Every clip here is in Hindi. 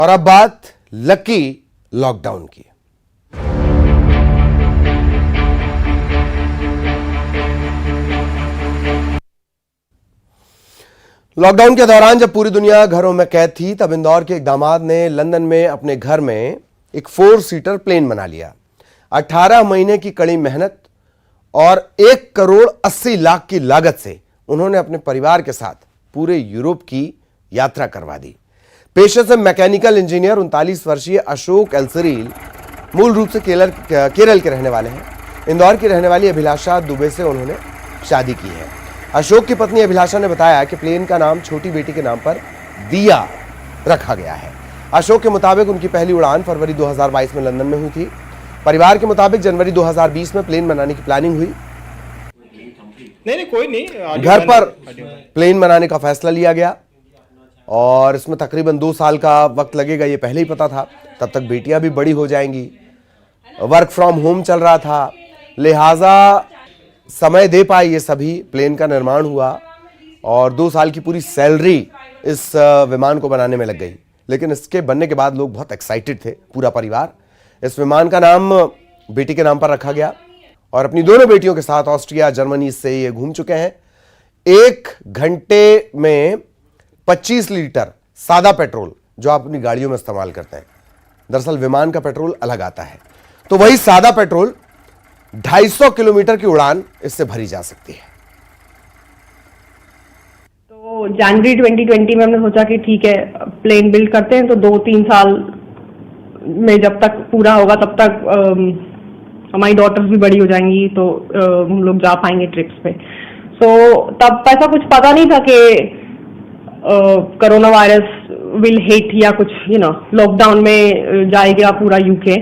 और अब बात लकी लॉकडाउन की। लॉकडाउन के दौरान जब पूरी दुनिया घरों में कैद थी, तब इंदौर के एक दामाद ने लंदन में अपने घर में एक 4 सीटर प्लेन बना लिया। 18 महीने की कड़ी मेहनत और 1 करोड़ 80 लाख की लागत से उन्होंने अपने परिवार के साथ पूरे यूरोप की यात्रा करवा दी। पेशे से मैकेनिकल इंजीनियर 39 वर्षीय अशोक एल्सरील मूल रूप से केरल के रहने वाले हैं। इंदौर की रहने वाली अभिलाषा दुबे से उन्होंने शादी की है। अशोक की पत्नी अभिलाषा ने बताया कि प्लेन का नाम छोटी बेटी के नाम पर दिया रखा गया है। अशोक के मुताबिक उनकी पहली उड़ान फरवरी 2022 में लंदन में हुई थी। परिवार के मुताबिक जनवरी 2020 में प्लेन बनाने की प्लानिंग हुई। नहीं कोई नहीं, घर पर प्लेन बनाने का फैसला लिया गया और इसमें तकरीबन 2 साल का वक्त लगेगा, ये पहले ही पता था। तब तक बेटियां भी बड़ी हो जाएंगी। वर्क फ्रॉम होम चल रहा था, लिहाजा समय दे पाए ये सभी। प्लेन का निर्माण हुआ और 2 साल की पूरी सैलरी इस विमान को बनाने में लग गई। लेकिन इसके बनने के बाद लोग बहुत एक्साइटेड थे, पूरा परिवार। इस विमान का नाम बेटी के नाम पर रखा गया और अपनी दोनों बेटियों के साथ ऑस्ट्रिया, जर्मनी से ये घूम चुके हैं। 1 घंटे में 25 लीटर सादा पेट्रोल जो आप अपनी गाड़ियों में इस्तेमाल करते हैं, दरअसल विमान का पेट्रोल अलग आता है, तो वही सादा पेट्रोल 250 किलोमीटर की उड़ान इससे भरी जा सकती है। तो जनवरी 2020 में हमने सोचा कि ठीक है प्लेन बिल्ड करते हैं, तो 2-3 साल में जब तक पूरा होगा तब तक हमारी डॉटर्स भी बड़ी हो जाएंगी, तो हम लोग जा पाएंगे ट्रिप्स पे। तब ऐसा कुछ पता नहीं था कि कोरोना वायरस विल हिट या कुछ लॉकडाउन में जाएगा पूरा यूके।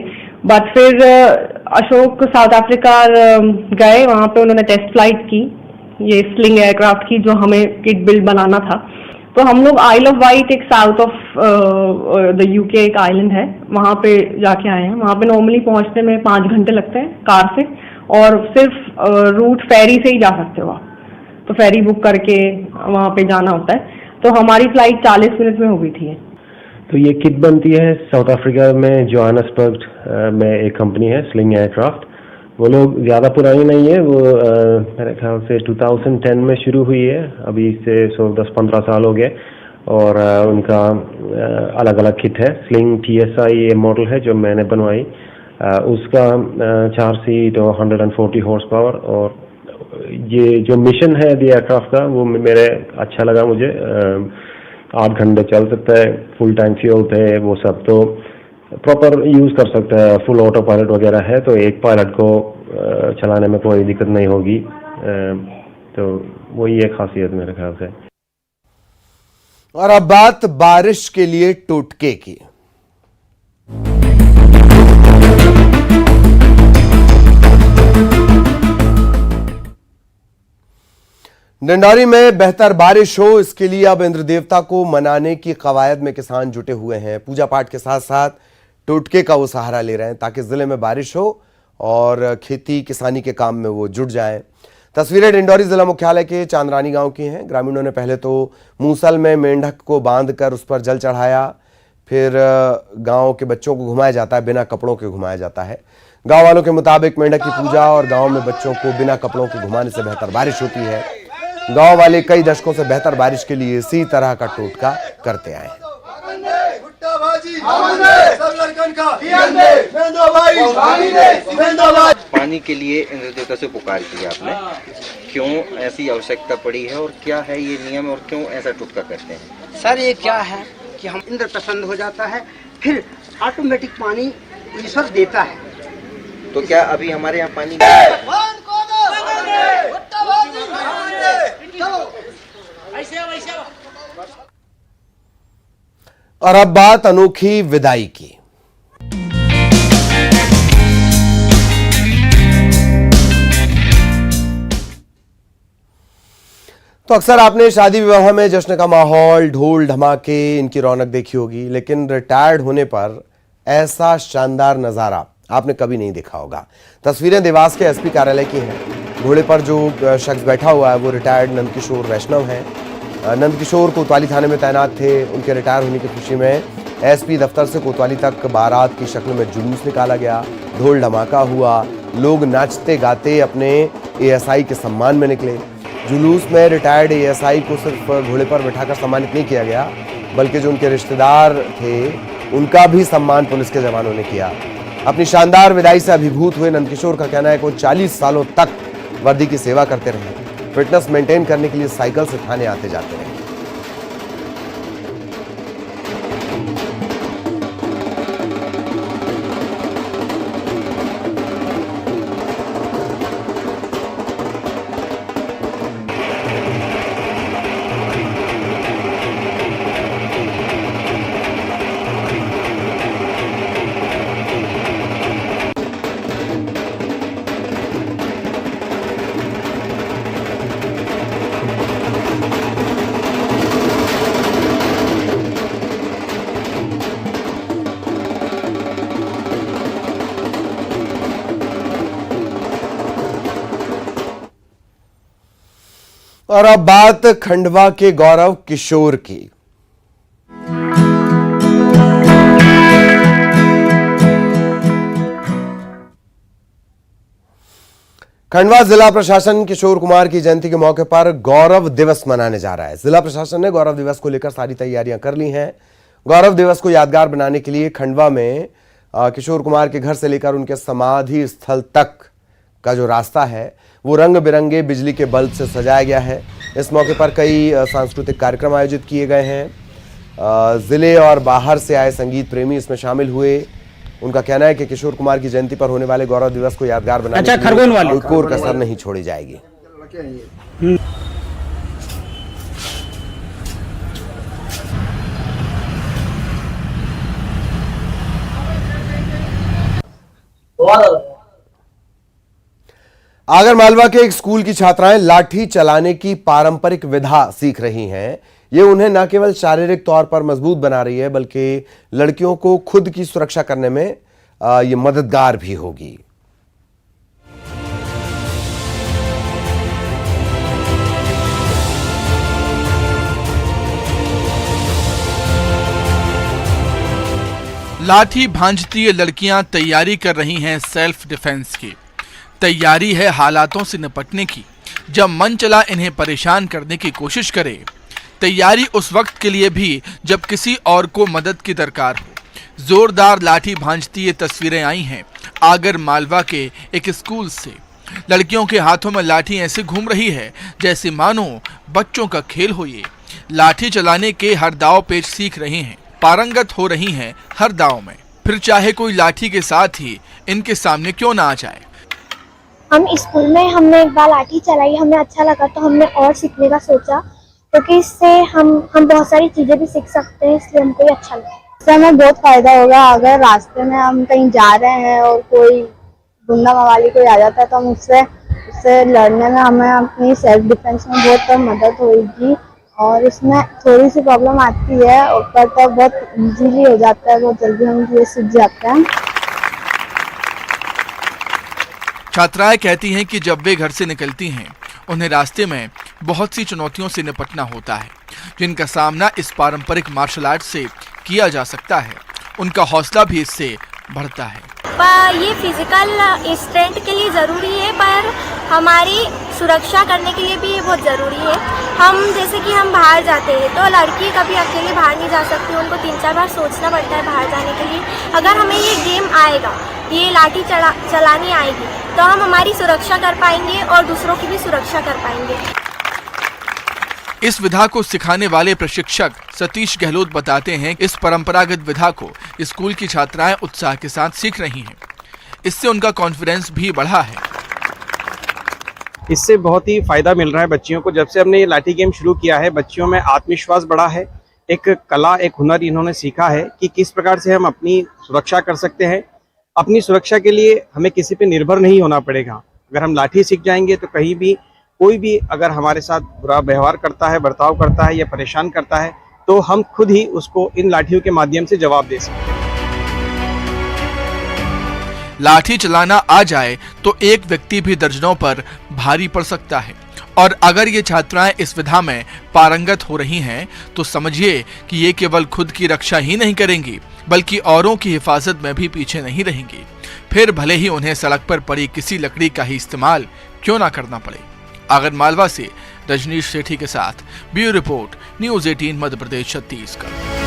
बट फिर अशोक साउथ अफ्रीका गए, वहां पे उन्होंने टेस्ट फ्लाइट की ये स्लिंग एयरक्राफ्ट की, जो हमें किट बिल्ड बनाना था। तो हम लोग आइल ऑफ वाइट, एक साउथ ऑफ द यूके एक आइलैंड है, वहां पे जाके आए हैं। वहां पे नॉर्मली पहुंचने में 5 घंटे लगते हैं कार से, और सिर्फ रूट फेरी से ही जा सकते हो आप। तो फेरी बुक करके वहां पे जाना होता है। तो हमारी फ्लाइट 40 मिनट में हो गई थी। तो ये किट बनती है साउथ अफ्रीका में, जोहान्सबर्ग में एक कंपनी है स्लिंग एयरक्राफ्ट। वो लोग ज़्यादा पुरानी नहीं है, वो मेरे ख्याल से 2010 में शुरू हुई है। अभी से 10-15 साल हो गए। और उनका अलग अलग किट है। स्लिंग TSI ये मॉडल है जो मैंने बनवाई, उसका 4 सीट और 140 हॉर्स पावर। और ये जो मिशन है दी एयरक्राफ्ट का, वो मेरे अच्छा लगा मुझे। 8 घंटे चल सकता है, फुल टैंक फ्यूल पे, वो सब तो प्रॉपर यूज़ कर सकता है। फुल ऑटो पायलट वगैरह है, तो एक पायलट को चलाने में कोई दिक्कत नहीं होगी। तो वही एक खासियत मेरे ख्याल से। और अब बात बारिश के लिए टोटके की। डिंडौरी में बेहतर बारिश हो, इसके लिए अब इंद्र देवता को मनाने की कवायद में किसान जुटे हुए हैं। पूजा पाठ के साथ साथ टोटके का वो सहारा ले रहे हैं ताकि जिले में बारिश हो और खेती किसानी के काम में वो जुट जाएं। तस्वीरें डिंडौरी जिला मुख्यालय के चांदरानी गांव की हैं। ग्रामीणों ने पहले तो मूसल में मेंढक को बांधकर उस पर जल चढ़ाया, फिर गांव के बच्चों को घुमाया जाता है, बिना कपड़ों के घुमाया जाता है। गांव वालों के मुताबिक मेंढक की पूजा और गांव में बच्चों को बिना कपड़ों के घुमाने से बेहतर बारिश होती है। गांव वाले कई दशकों से बेहतर बारिश के लिए इसी तरह का टोटका करते आए हैं। पानी के लिए इंद्र देवता से पुकार की आपने, क्यों ऐसी आवश्यकता पड़ी है और क्या है ये नियम और क्यों ऐसा टोटका करते हैं? सर ये क्या है कि हम इंद्र प्रसन्न हो जाता है, फिर ऑटोमेटिक पानी ईश्वर देता है। तो क्या अभी हमारे यहाँ पानी और अब बात अनोखी विदाई की। तो अक्सर आपने शादी विवाह में जश्न का माहौल, ढोल धमाके, इनकी रौनक देखी होगी, लेकिन रिटायर्ड होने पर ऐसा शानदार नजारा आपने कभी नहीं देखा होगा। तस्वीरें देवास के एसपी कार्यालय की हैं। घोड़े पर जो शख्स बैठा हुआ है वो रिटायर्ड नंदकिशोर वैष्णव हैं। नंदकिशोर कोतवाली थाने में तैनात थे। उनके रिटायर होने की खुशी में एसपी दफ्तर से कोतवाली तक बारात की शक्ल में जुलूस निकाला गया, ढोल धमाका हुआ, लोग नाचते गाते अपने एएसआई के सम्मान में निकले। जुलूस में रिटायर्ड एएसआई को सिर्फ घोड़े पर बिठाकर सम्मानित नहीं किया गया, बल्कि जो उनके रिश्तेदार थे उनका भी सम्मान पुलिस के जवानों ने किया। अपनी शानदार विदाई से अभिभूत हुए नंदकिशोर का कहना है कि वो 40 सालों तक वर्दी की सेवा करते रहे, फिटनेस मेंटेन करने के लिए साइकिल से थाने आते जाते रहे। और अब बात खंडवा के गौरव किशोर की। खंडवा जिला प्रशासन किशोर कुमार की जयंती के मौके पर गौरव दिवस मनाने जा रहा है। जिला प्रशासन ने गौरव दिवस को लेकर सारी तैयारियां कर ली हैं। गौरव दिवस को यादगार बनाने के लिए खंडवा में किशोर कुमार के घर से लेकर उनके समाधि स्थल तक का जो रास्ता है वो रंग बिरंगे बिजली के बल्ब से सजाया गया है। इस मौके पर कई सांस्कृतिक कार्यक्रम आयोजित किए गए हैं। जिले और बाहर से आए संगीत प्रेमी इसमें शामिल हुए। उनका कहना है कि किशोर कुमार की जयंती पर होने वाले गौरव दिवस को यादगार बनाने के लिए कोई कोर कसर नहीं छोड़ी जाएगी। आगर मालवा के एक स्कूल की छात्राएं लाठी चलाने की पारंपरिक विधा सीख रही हैं। ये उन्हें न केवल शारीरिक तौर पर मजबूत बना रही है, बल्कि लड़कियों को खुद की सुरक्षा करने में ये मददगार भी होगी। लाठी भांजती ये लड़कियां तैयारी कर रही हैं सेल्फ डिफेंस की। तैयारी है हालातों से निपटने की जब मन चला इन्हें परेशान करने की कोशिश करे। तैयारी उस वक्त के लिए भी जब किसी और को मदद की दरकार हो। जोरदार लाठी भांजती ये तस्वीरें आई हैं आगर मालवा के एक स्कूल से। लड़कियों के हाथों में लाठी ऐसे घूम रही है जैसे मानो बच्चों का खेल हो। ये लाठी चलाने के हर दाव पेच सीख रही हैं, पारंगत हो रही हैं हर दाव में। फिर चाहे कोई लाठी के साथ ही इनके सामने क्यों ना आ जाए। हम स्कूल में हमने एक बार लाठी चलाई, हमें अच्छा लगा तो हमने और सीखने का सोचा, क्योंकि इससे हम बहुत सारी चीजें भी सीख सकते हैं, इसलिए हमको ये अच्छा लगा। इससे हमें बहुत फायदा होगा। अगर रास्ते में हम कहीं जा रहे हैं और कोई गुंडा मवाली कोई आ जाता है तो हम उससे लड़ने में हमें अपनी सेल्फ डिफेंस में बहुत मदद होगी। और इसमें थोड़ी सी प्रॉब्लम आती है पर तो बहुत इजीली हो जाता है, बहुत जल्दी हम ये सीख जाते हैं। छात्राएं कहती हैं कि जब वे घर से निकलती हैं उन्हें रास्ते में बहुत सी चुनौतियों से निपटना होता है, जिनका सामना इस पारंपरिक मार्शल आर्ट से किया जा सकता है। उनका हौसला भी इससे बढ़ता है। पर ये फिजिकल स्ट्रेंथ के लिए ज़रूरी है, पर हमारी सुरक्षा करने के लिए भी ये बहुत ज़रूरी है। हम जैसे कि हम बाहर जाते हैं तो लड़की कभी अकेले बाहर नहीं जा सकती, उनको 3-4 बार सोचना पड़ता है बाहर जाने के लिए। अगर हमें ये गेम आएगा, ये लाठी चलानी आएगी, तो हम हमारी सुरक्षा कर पाएंगे और दूसरों की भी सुरक्षा कर पाएंगे। इस विधा को सिखाने वाले प्रशिक्षक सतीश गहलोत बताते हैं इस परंपरागत विधा को स्कूल की छात्राएं उत्साह के साथ सीख रही हैं। इससे उनका कॉन्फिडेंस भी बढ़ा है। इससे बहुत ही फायदा मिल रहा है बच्चियों को। जब से हमने ये लाठी गेम शुरू किया है, बच्चियों में आत्मविश्वास बढ़ा है। एक कला, एक हुनर इन्होंने सीखा है कि किस प्रकार से हम अपनी सुरक्षा कर सकते हैं। अपनी सुरक्षा के लिए हमें किसी पे निर्भर नहीं होना पड़ेगा। अगर हम लाठी सीख जाएंगे तो कहीं भी कोई भी अगर हमारे साथ बुरा व्यवहार करता है, बर्ताव करता है या परेशान करता है, तो हम खुद ही उसको इन लाठियों के माध्यम से जवाब दे सकते हैं। लाठी चलाना आ जाए तो एक व्यक्ति भी दर्जनों पर भारी पड़ सकता है और अगर ये छात्राएं इस विधा में पारंगत हो रही हैं तो समझिए कि ये केवल खुद की रक्षा ही नहीं करेंगी बल्कि औरों की हिफाजत में भी पीछे नहीं रहेंगी, फिर भले ही उन्हें सड़क पर पड़ी किसी लकड़ी का ही इस्तेमाल क्यों ना करना पड़े। आगरमालवा से रजनीश सेठी के साथ bureau report, news 18 Madhya Pradesh Chhattisgarh.